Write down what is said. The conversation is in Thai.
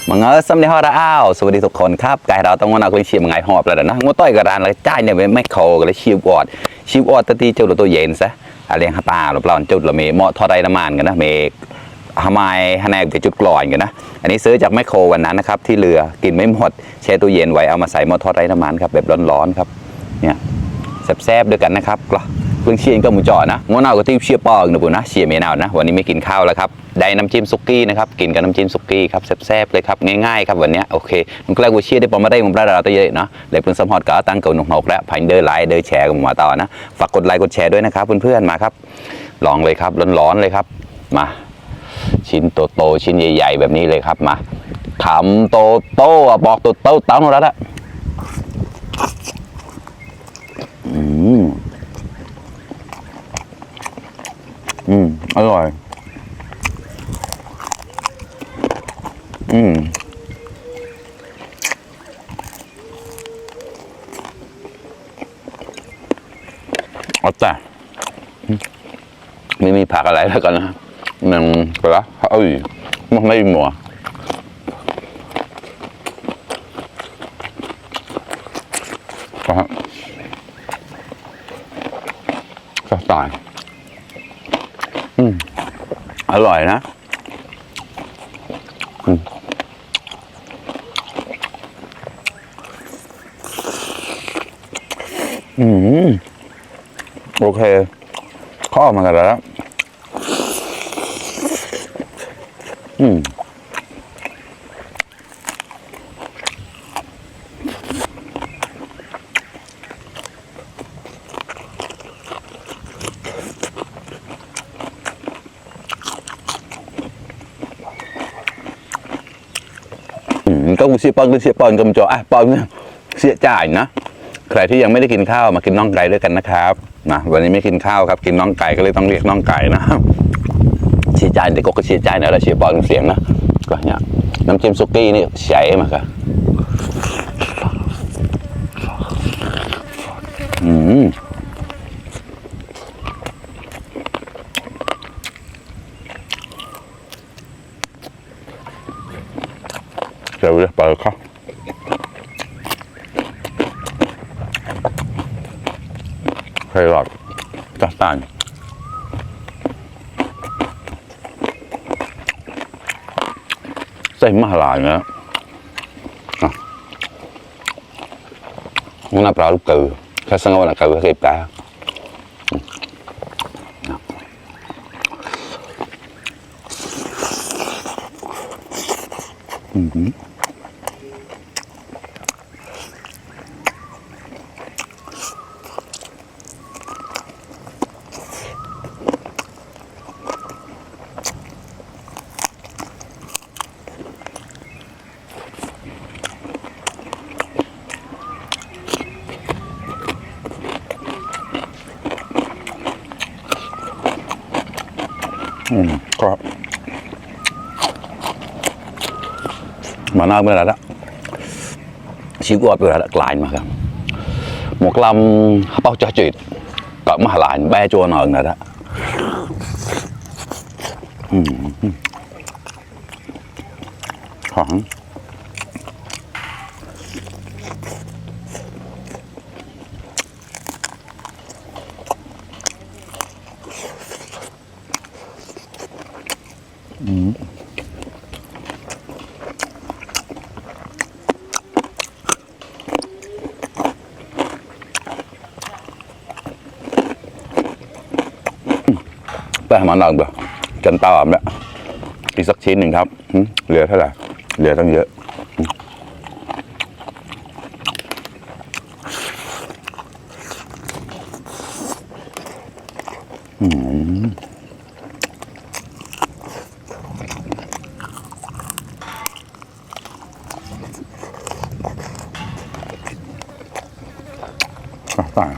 มังสำเนียงฮอร์อ้าวสวัสดีทุกคนครับกายเราต้องมานักเรียนเชียร์มังไงหอบแล้วนะงดต้อยกระดานเลยจ่ายเนี่ยไม่โคก็เลยชิวอดตีเจ้าตัวเย็นซะอะไรฮาตาหรือเปล่าจุดเราเมย์เหมาะทอดไรน้ำมันกันนะเมย์ทำไมฮันแนกไปจุดกลอยกันนะอันนี้ซื้อจากแมคโครวันนั้นนะครับที่เรือกินไม่หมดแช่ตู้เย็นไว้เอามาใส่หม้อทอดไรน้ำมันครับแบบร้อนๆครับเนี่ยแซ่บๆด้วยกันนะครับเพิ่งเชียร์ก็หมูจ่อนะง้อหนาวก็ที่เชียร์ปอกนะปุ๊นะเชียร์เมย์หนาวนะวันนี้ไม่กินข้าวแล้วครับได้น้ำจิ้มซุกี้นะครับกินกับน้ำจิ้มซุกี้ครับแซ่บๆเลยครับง่ายๆครับวันนี้โอเคมันก็เลยกูเชียร์ได้ปอมาได้ผมปลาเราตัวเยอะเนาะเลยเป็นสมฮอตก็ตั้งเก่าหนุกๆแล้วผ่านเดินไลน์เดินแชร์กันมาต่อนะฝากกดไลค์กดแชร์ด้วยนะครับเพื่อนๆมาครับลองเลยครับร้อนๆเลยครับมาชิ้นโตๆชิ้นใหญ่ๆแบบนี้เลยครับมาขำโตๆบอกโตๆเต้าแล้วละอร่อยเอาแต่ไม่มีผักอะไรแล้วกันนะมันก็ละมันไม่หมัวก็ตายอร่อยนะโอเคข้อมากันแล้วก็เสียปอนกำจอปอนเนี่ยเสียจ่ายนะใครที่ยังไม่ได้กินข้าวมากินน่องไก่ด้วยกันนะครับนะวันนี้ไม่กินข้าวครับกินน่องไก่ก็เลยต้องเรียกน่องไก่นะครับเสียจ่ายเด็กก็เสียจ่ายนะแล้วเสียปอนเสียงนะก็เนี่ยน้ำจิ้มซุกี้นี่ใช้มาครับเดี๋ยวจะเปิดครับไข่หลอดจัดตานใส่มะลายนะมันน่าปลาลูกเกลือแค่สังเกตนะเกลือเก็บตาก็มาหน้าเมื่อไรละชิวอดเมื่อไรละกลายมาครับหมกลำเป้าจ่อจืดก็มาหลายแบจัวหน่อยนะละของไปหามันหลังเปล่าจนตาอ่ะเนี่ยอีกสักชิ้นหนึ่งครับเหลือเท่าไหร่เหลือตั้งเยอะต่าง